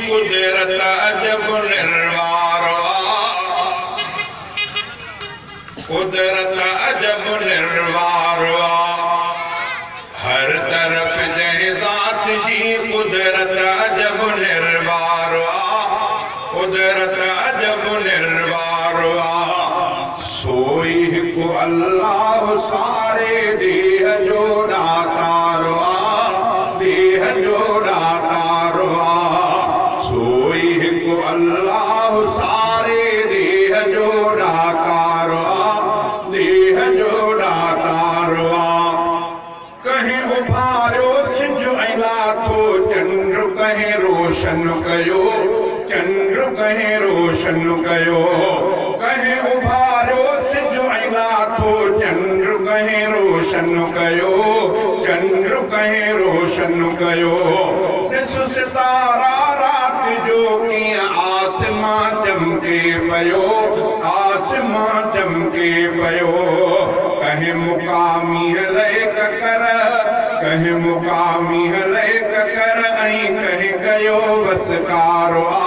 कुदरत अजब निर्वारवा, कुदरत अजब निर्वारवा। हर तरफ जय ज़ात जी कुदरत अजब निर्वारवा, कुदरत अजब निर्वारवा। सोई को अल्लाह सारे देह जो दातारवा, देह जो दातारवा। सोई को अल्लाह सारे देह जो दातारवा, देह जो दातारवा। कहीं उभारो सिज ऐला थो चंद्र कहीं रोशन कयो, चंद्र कहीं रोशन कयो। कहीं उभारो सिज ऐला थो चंद्र कहीं रोशन कयो, चंद्र कहीं रोशन कयो। ॾिस सितारा रात जो कीअं आसमां चमके पयो, आसमां चमके पयो। कहीं मुकामी लैक कर, कहीं मुकामी लैक कर ऐं कहीं कयो वसकारवा,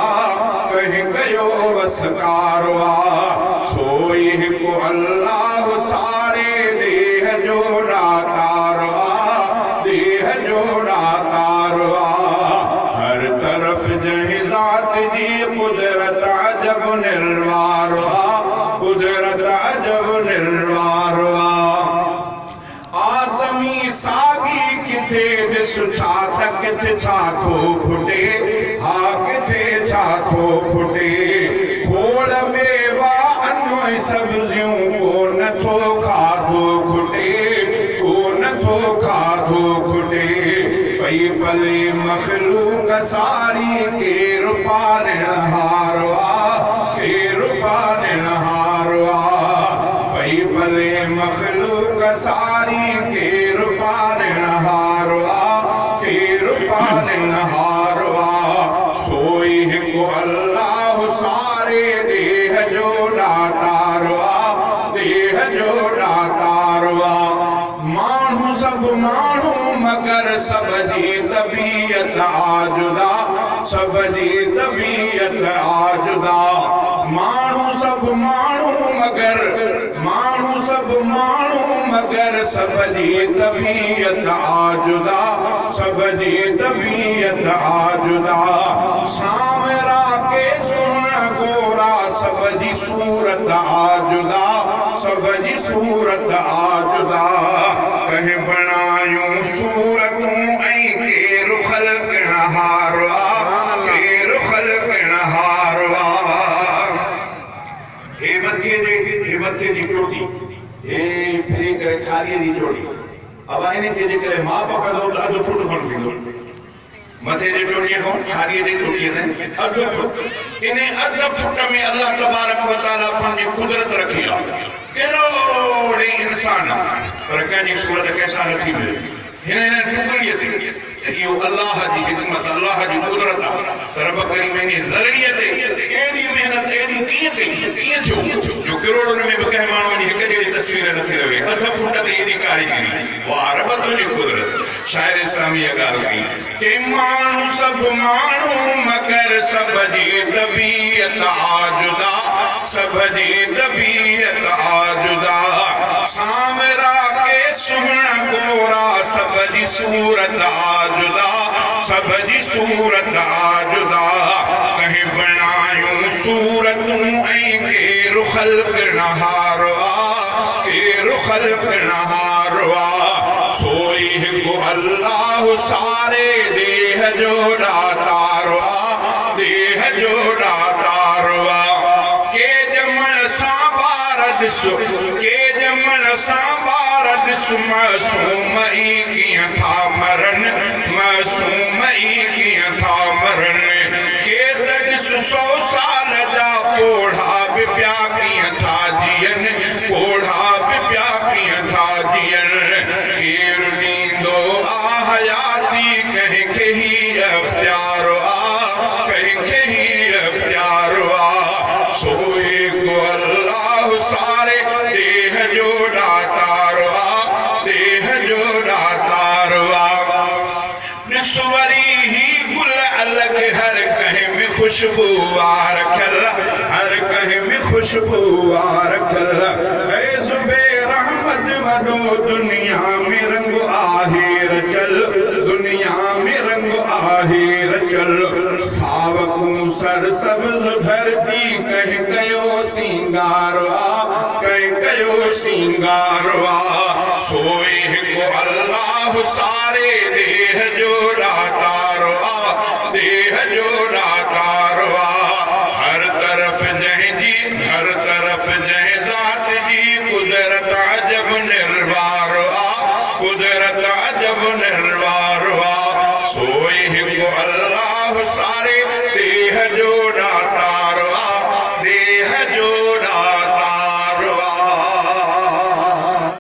कहीं कयो वसकारवा। सोई को अल्लाह सारे देह जो दातारवा, देह जो दातारवा। हर तरफ जय ज़ात जी कुदरत अजब निर्वारवा, कुदरत अजब निर्वारवा। आज़मी सागी किथे ॾिस छा त किथे छा थो फुटे, हा किथे छा थो फुटे। खोड़ मेवा अन सब्जियूं को नथो खाधो खुटे, को नथो खाधो खुटे। पई पले मखलूक सारी केर पालण हारवा, केर पालण हारवा। पई पले मखलूक सारी केर पालण हारवा, केर पालण हारवा। सोई को अल्लाह सारे देह जो दातारवा, देह जो दातारवा। माण्हू सब माण्हू मगर सब जी तबीयत आजुदा, सब जी तबीयत आजुदा। माण्हू सब माण्हू मगर, माण्हू सब माण्हू मगर सब जी तबीयत आजुदा, सब जी तबीयत आजुदा। सावरा के सुन गोरा सब जी सूरत आजुदा, सब जी सूरत आजुदा। कहीं बणायूं सूरतूं ऐं केरु ख़ल्क़ हारवा, केरु ख़ल्क़ हारवा। हे मथे जी चोटी, हे फिरी करे खालीअ जी चोटी। अब इनखे जेकॾहिं माप कंदो त अधु फुट खण थींदो। मथे जी चोटीअ खां खालीअ जी चोटीअ ताईं अधु फुट। इन अधु फुट में अल्लाह तबारक व तआला पंहिंजी कुदरत रखी आहे। कहिड़ो इंसान पर कंहिंजी सूरत कंहिंसां नथी मिले। हिन टुकड़ीअ ते इहो अल्लाह जी हिकमत, अल्लाह जी कुदरत आहे। त रब करीम इन ज़रड़ीअ ते एॾी मेहनत एॾी कीअं कई, कीअं थियो जो करोड़नि में बि कंहिं माण्हू जी हिकु जहिड़ी तस्वीर नथी रहे। अधु फुट ते एॾी कारीगरी, वाह रब तुंहिंजी कुदरत। शाइर इस्लामी ॻाल्हि कई कि माण्हू सब माण्हू मगर सब जी तबीयत आजुदा, सब जी तबीयत आजुदा। सावरा के सुहिणा गोरा सब जी सूरत आजुदा, सब जी सूरत आजुदा। कहीं बणायूं सूरतूं ऐं केरु ख़ल्क़ हारवा, केरु ख़ल्क़ हारवा। सोई को अल्लाह सारे देह जो दातारवा, देह जो दातारवा। के जमण सां ॿार ॾिसो, के जमण सां ॿार ॾिस मासूम ई कीअं था मरन, मासूम ई कीअं था मरन। के त ॾिस 100 साल जा पोढ़ा बि पिया कीअं था जियन, पोढ़ा बि पिया कीअं था जियन। केरु ॾींदो आ हयाती कंहिंखे ही अख़्तियार आ, कंहिंखे ही अख़्तियार आ। सोए को अल्लाह सारे देह जो दातार आ, देह जो दातार आ। ॾिस वरी ही गुल अलॻि हर कंहिं खुशबूवार खल हर कहीं में खुशबूवार खल है सुबह रहमत वडो दुनिया में रंग आहिर चल दुनिया में रंग आहिर चल सावकू सर सब्ज धरती कहीं कयो सिंगारवा कहीं कयो सिंगारवा सोए को अल्लाह सारे देह जोड़ा तारवा देह जोड़ा तारवा हर तरफ जह जात जी कुदरत जब निर्वारवा कुदरत जब निर्वारवा सोए को अल्लाह सारे देह जोड़ा तारवा